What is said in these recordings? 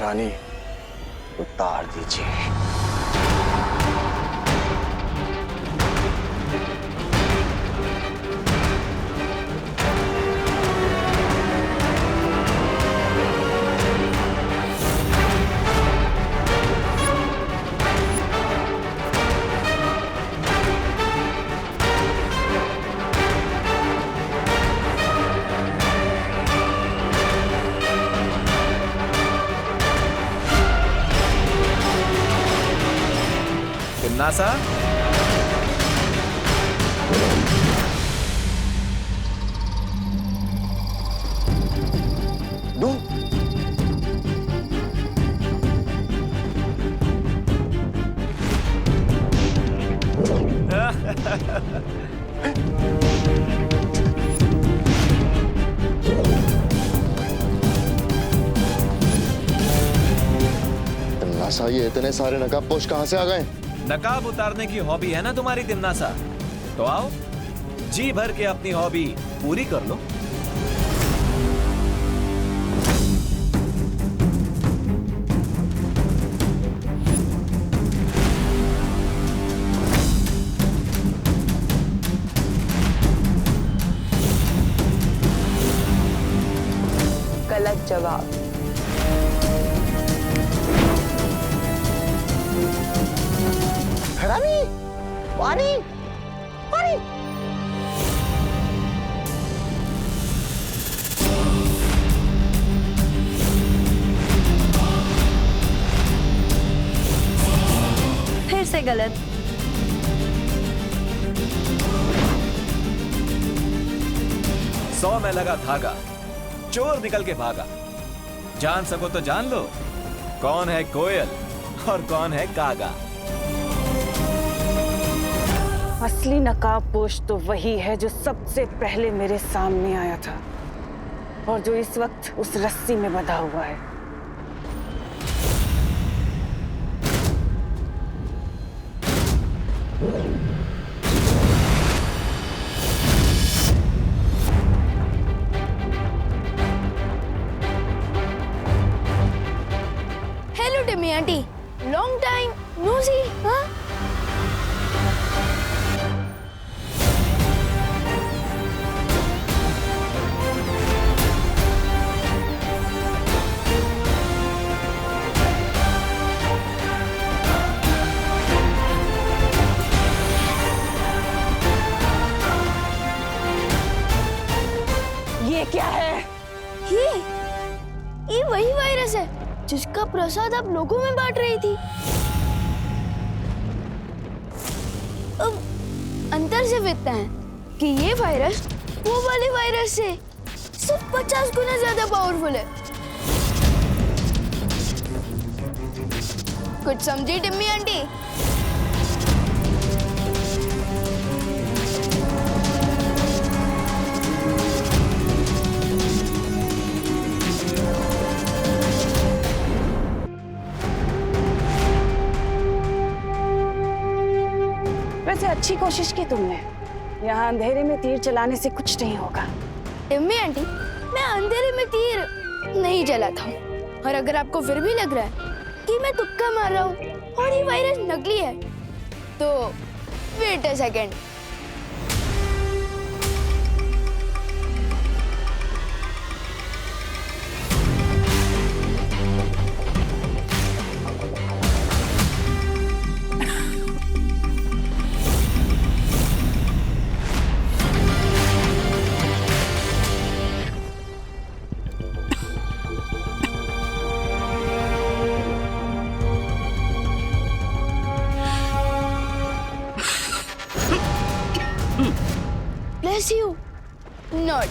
महारानी, उतार दीजिए। तिम्नासा, दो। तिम्नासा, ये इतने सारे नकाबपोश कहां से आ गए? नकाब उतारने की हॉबी है ना तुम्हारी तिम्नासा, तो आओ जी भर के अपनी हॉबी पूरी कर लो। गलत जवाब। हरामी, पानी, पानी। फिर से गलत। सौ में लगा धागा, चोर निकल के भागा। जान सको तो जान लो, कौन है कोयल और कौन है कागा। असली नकाबपोश तो वही है जो सबसे पहले मेरे सामने आया था और जो इस वक्त उस रस्सी में बंधा हुआ है। Hello Timmy aunty, long time no see. हाँ, ये क्या है? ये वही वायरस है जिसका प्रसाद आप लोगों में बांट रही थी। अब अंतर सिर्फ इतना है कि ये वायरस वो वाले वायरस से सिर्फ 50 गुना ज्यादा पावरफुल है। कुछ समझी टिम्मी आंटी? वैसे अच्छी कोशिश की तुमने। यहाँ अंधेरे में तीर चलाने से कुछ नहीं होगा। टिम्मी आंटी, मैं अंधेरे में तीर नहीं चलाता हूँ, और अगर आपको फिर भी लग रहा है कि मैं तुक्का मार रहा हूँ और ये वायरस नकली है, तो wait a second. Bless you. Not.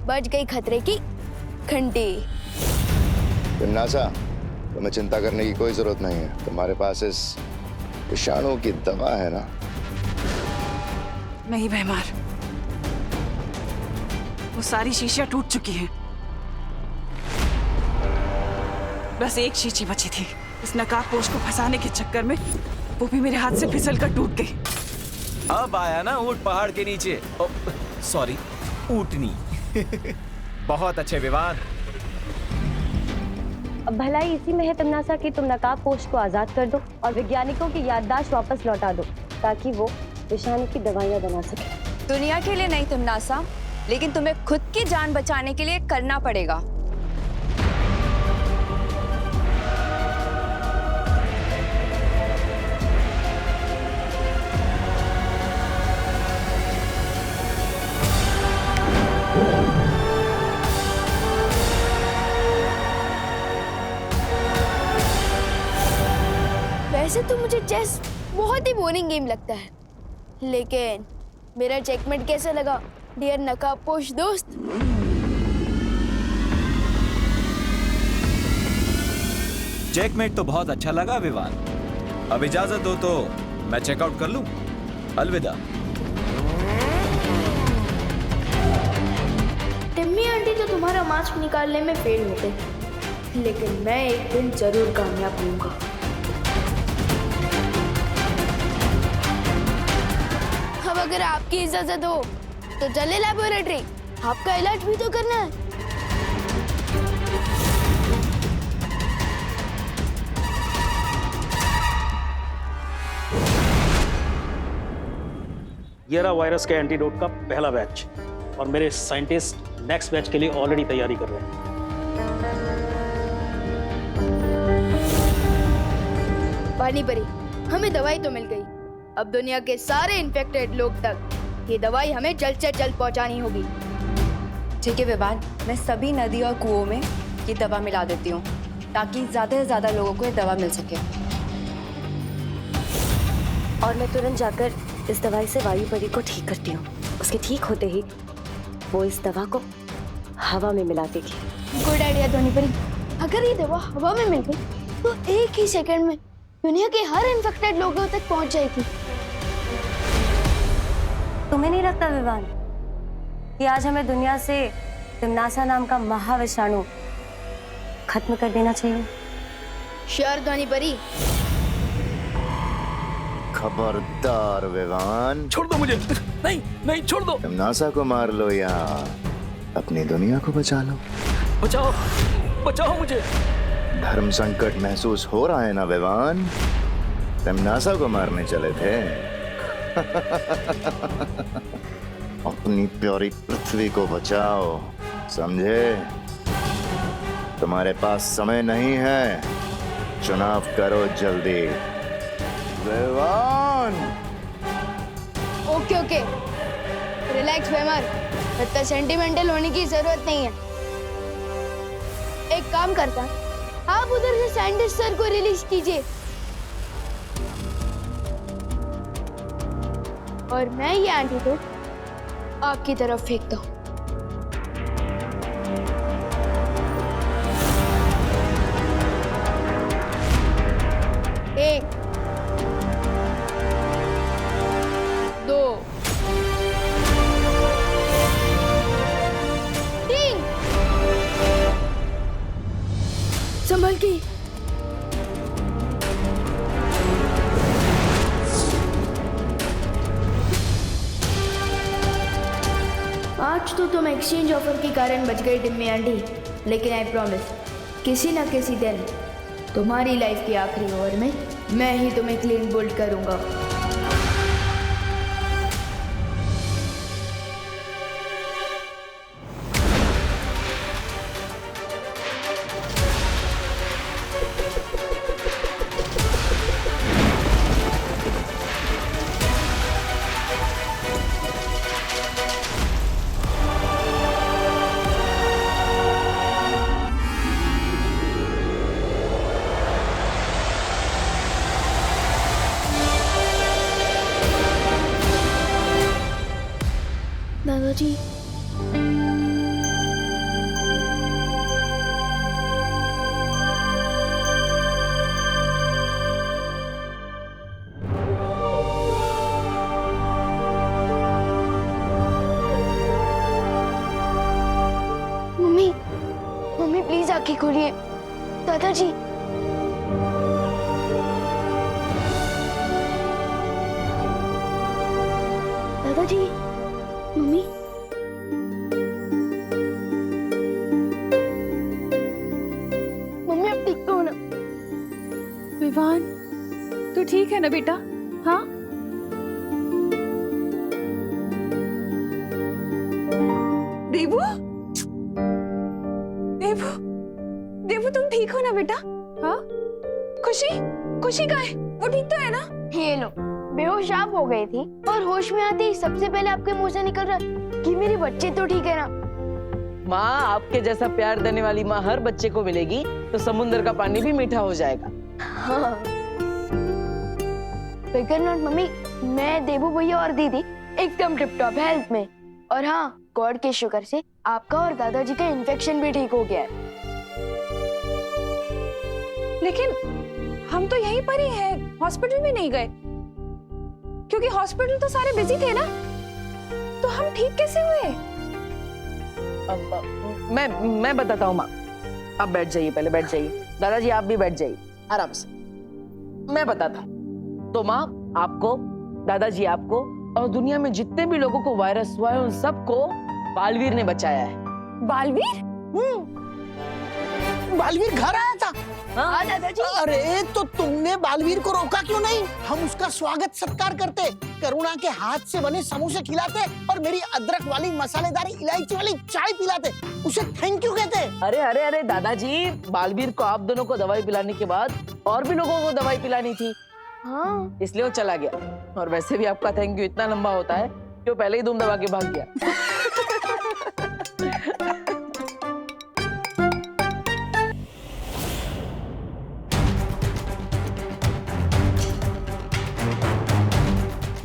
बच गई खतरे की घंटी। तिम्नासा, तुम्हें चिंता करने की कोई जरूरत नहीं है। तुम्हारे पास इस विषाणु की दवा है ना? नहीं भैमार, वो सारी शीशियां टूट चुकी हैं। बस एक शीशी बची थी। इस नकाबपोश को फंसाने के चक्कर में वो भी मेरे हाथ से फिसल कर टूट गई। अब आया ना ऊंट पहाड़ के नीचे। सॉरी, ऊंटनी। बहुत अच्छे विवाद। अब भलाई इसी में है तमन्नासा कि तुम नकाबपोश को आजाद कर दो और वैज्ञानिकों की याददाश्त वापस लौटा दो ताकि वो विषाणु की दवाइयां बना सके। दुनिया के लिए नहीं तमन्नासा, लेकिन तुम्हें खुद की जान बचाने के लिए करना पड़ेगा। वैसे तो मुझे चेस बहुत ही बोरिंग गेम लगता है, लेकिन मेरा चेकमेट कैसा लगा डियर नकाबपोश दोस्त? चेकमेट तो बहुत अच्छा लगा विवान। अब इजाजत दो तो मैं चेकआउट कर लूं। अलविदा। टिम्मी आंटी तो तुम्हारा मास्क निकालने में फेल हो गई, लेकिन मैं एक दिन जरूर कामयाब होऊंगा। अब अगर आपकी इजाजत हो तो चले लैबोरेटरी, आपका इलाज भी तो करना है। ये रहा वायरस के एंटीडोट का पहला बैच और मेरे साइंटिस्ट नेक्स्ट बैच के लिए ऑलरेडी तैयारी कर रहे हैं। पानी परी, हमें दवाई तो मिल गई। अब दुनिया के सारे इन्फेक्टेड लोग तक ये दवाई हमें जल्द से जल्द पहुंचानी होगी। ठीक है विवान, मैं सभी नदी और कुओं में ये दवा मिला देती हूँ ताकि ज्यादा से ज्यादा लोगों को ये दवा मिल सके। और मैं तुरंत जाकर इस दवाई से वायु परी को ठीक करती हूँ। उसके ठीक होते ही वो इस दवा को हवा में मिला देगी। गुड आइडिया ध्वनि परी। अगर ये दवा हवा में मिल गई तो एक ही सेकंड में दुनिया के हर इन्फेक्टेड लोगों तक पहुंच जाएगी। तुम्हें नहीं लगता विवान कि आज हमें दुनिया से तमन्नासा नाम का महाविषाणु खत्म कर देना चाहिए? श्योर ध्वनि परी। खबरदार विवान, छोड़ दो मुझे। नहीं नहीं, छोड़ दो। तमन्नासा को मार लो या अपनी दुनिया को बचा लो। बचाओ बचाओ मुझे। धर्म संकट महसूस हो रहा है ना विवान? तमन्नासा को मारने चले थे। अपनी प्यारी पृथ्वी को बचाओ, समझे? तुम्हारे पास समय नहीं है, चुनाव करो जल्दी। विवान! ओके ओके, रिलैक्स वेमर, इतना सेंटिमेंटल होने की जरूरत नहीं है। एक काम करता, आप उधर से साइंटिस्ट सर को रिलीज कीजिए और मैं ये एंटीडोट आपकी तरफ फेंकता हूँ। एक, दो, तीन, संभल के। आज तो तुम एक्सचेंज ऑफर के कारण बच गई टिम्मी आंटी, लेकिन आई प्रॉमिस किसी ना किसी दिन तुम्हारी लाइफ के आखिरी ओवर में मैं ही तुम्हें क्लीन बोल्ड करूंगा। दादाजी, मम्मी मम्मी प्लीज आंखें खोलिए। दादाजी, दादाजी, मम्मी, मम्मी अब ना बेटा? हाँ देवू, देवू, देवू तुम ठीक हो ना बेटा? हाँ खुशी, खुशी कहाँ है? वो ठीक तो है ना? ये लो, बेहोश आप हो गई थी और होश में आते ही सबसे पहले आपके मुंह से निकल रहा कि मेरे बच्चे तो ठीक है ना। माँ, आपके जैसा प्यार देने वाली माँ हर बच्चे को मिलेगी तो समुद्र का पानी भी मीठा हो जाएगा। हाँ। फिकर नॉट मम्मी, मैं, देवू भैया और दीदी एकदम टिप टॉप हेल्थ में। और हाँ, गॉड के शुक्र से आपका और दादाजी का इन्फेक्शन भी ठीक हो गया है। लेकिन हम तो यहीं पर ही हैं, हॉस्पिटल भी नहीं गए, क्योंकि हॉस्पिटल तो सारे बिजी थे ना। तो हम ठीक कैसे हुए? अब मैं बताता हूँ माँ। आप बैठ जाइए, पहले बैठ जाइए। दादाजी आप भी बैठ जाइए आराम से, मैं बताता हूँ। तो माँ, आपको, दादाजी आपको और दुनिया में जितने भी लोगों को वायरस हुआ है उन सबको बालवीर ने बचाया है। बालवीर? बालवीर घर आया था? हाँ दादाजी। अरे तो तुमने बालवीर को रोका क्यों नहीं? हम उसका स्वागत सत्कार करते, करुणा के हाथ से बने समोसे खिलाते और मेरी अदरक वाली मसालेदार इलायची वाली चाय पिलाते, उसे थैंक यू कहते। अरे अरे अरे दादाजी, बालवीर को आप दोनों को दवाई पिलाने के बाद और भी लोगों को दवाई पिलानी थी। हाँ। इसलिए वो चला गया। और वैसे भी आपका थैंक यू इतना लंबा होता है कि वो पहले ही धूम दबा के भाग गया।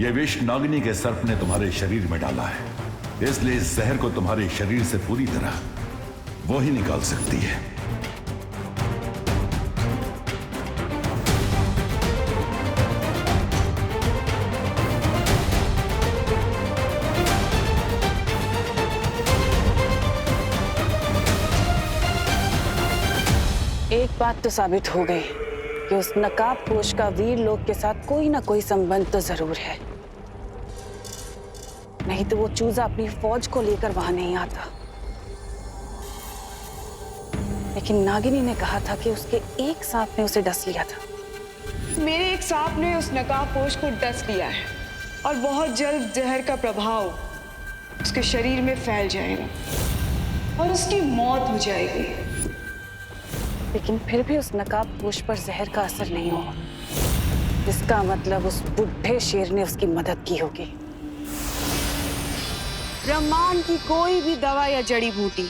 यह विष नागिनी के सर्प ने तुम्हारे शरीर में डाला है, इसलिए इस जहर को तुम्हारे शरीर से पूरी तरह वो ही निकाल सकती है। एक बात तो साबित हो गई कि उस नकाबपोश का वीर लोग के साथ कोई ना कोई संबंध तो जरूर है, नहीं तो वो चूजा अपनी फौज को लेकर वहां नहीं आता। लेकिन नागिनी ने कहा था कि उसके एक सांप ने उसे डस लिया था। मेरे एक सांप ने उस नकाबपोश को डस लिया है और बहुत जल्द जहर का प्रभाव उसके शरीर में फैल जाएगा और उसकी मौत हो जाएगी। लेकिन फिर भी उस नकाबपोश पर जहर का असर नहीं हुआ। इसका मतलब उस बुढ़े शेर ने उसकी मदद की होगी। ब्रह्मांड की कोई भी दवा या जड़ी बूटी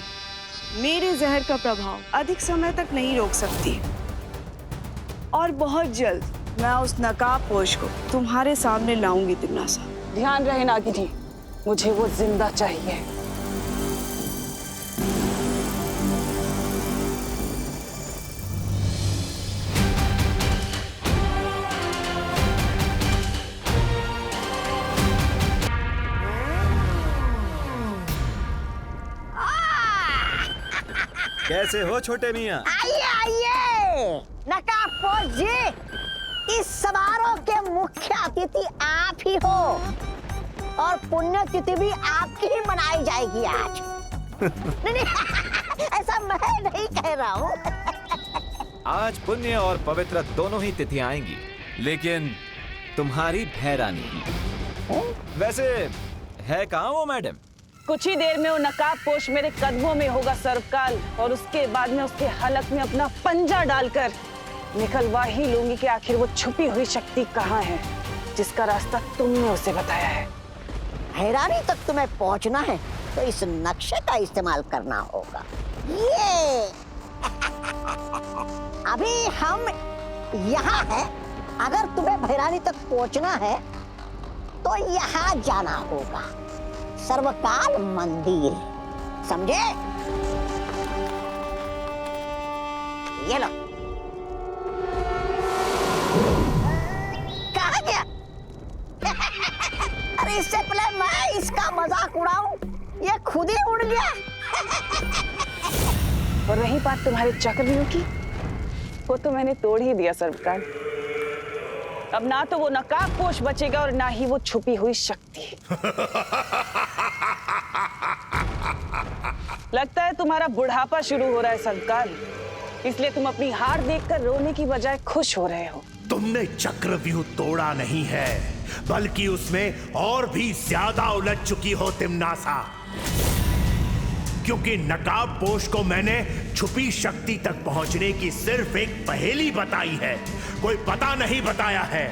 मेरे जहर का प्रभाव अधिक समय तक नहीं रोक सकती और बहुत जल्द मैं उस नकाबपोश को तुम्हारे सामने लाऊंगी तिम्नासा। ध्यान रहे नागिनी, मुझे वो जिंदा चाहिए। कैसे हो छोटे मियाँ? आइए आइए नकाबपोश जी, इस समारोह के मुख्य अतिथि आप ही हो और पुण्यतिथि भी आपकी ही मनाई जाएगी आज। नहीं, ऐसा मैं नहीं कह रहा हूँ। आज पुण्य और पवित्र दोनों ही तिथियां आएंगी, लेकिन तुम्हारी भैरानी की। वैसे है कहाँ वो मैडम? कुछ ही देर में वो नकाबपोश मेरे कदमों में होगा सर्वकाल, और उसके बाद में उसके हलक में अपना पंजा डालकर निकलवा ही लूंगी कि आखिर वो छुपी हुई शक्ति कहाँ है जिसका रास्ता तुमने उसे बताया है। हैरानी तक तुम्हें पहुंचना है तो इस नक्शे का इस्तेमाल करना होगा। ये अभी हम यहाँ हैं। अगर तुम्हें भैरानी तक पहुंचना है तो यहाँ जाना होगा, सर्वकाल मंदिर, समझे? ये लो। कहाँ गया? अरे इससे पहले मैं इसका मजाक उड़ाऊं, ये खुद ही उड़ गया। और रही बात तुम्हारे चक्रव्यूह की, वो तो मैंने तोड़ ही दिया सर्वकाल। अब ना तो वो नकाबपोश बचेगा और ना ही वो छुपी हुई शक्ति। लगता है तुम्हारा बुढ़ापा शुरू हो रहा है सर्वकाल, इसलिए तुम अपनी हार देखकर रोने की बजाय खुश हो रहे हो। तुमने चक्रव्यूह तोड़ा नहीं है, बल्कि उसमें और भी ज्यादा उलझ चुकी हो तिम्नासा। क्योंकि नकाबपोश को मैंने छुपी शक्ति तक पहुंचने की सिर्फ एक पहेली बताई है, कोई पता नहीं बताया है।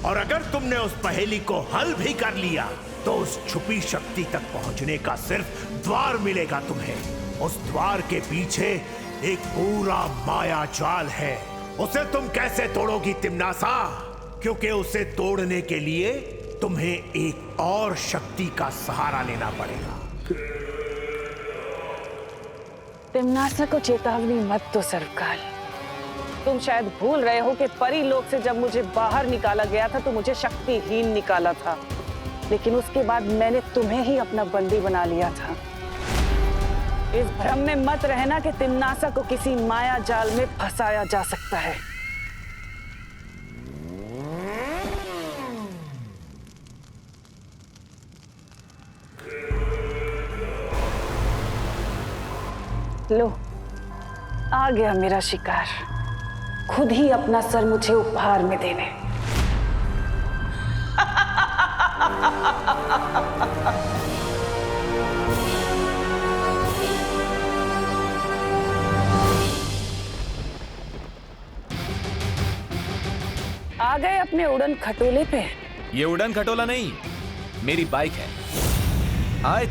और अगर तुमने उस पहेली को हल भी कर लिया तो उस छुपी शक्ति तक पहुंचने का सिर्फ द्वार मिलेगा तुम्हें। उस द्वार के पीछे एक पूरा माया जाल है, उसे तुम कैसे तोड़ोगी तिम्नासा? क्योंकि उसे तोड़ने के लिए तुम्हें एक और शक्ति का सहारा लेना पड़ेगा। तिम्नासा को चेतावनी मत दो सर्वकाल। तुम शायद भूल रहे हो कि परी लोक से जब मुझे बाहर निकाला गया था तो मुझे शक्तिहीन निकाला था, लेकिन उसके बाद मैंने तुम्हें ही अपना बंदी बना लिया था। इस भ्रम में मत रहना कि तिम्नासा को किसी माया जाल में फंसाया जा सकता है। लो, आ गया मेरा शिकार, खुद ही अपना सर मुझे उपहार में देने। आ गए अपने उड़न खटोले पे। ये उड़न खटोला नहीं, मेरी बाइक है। आए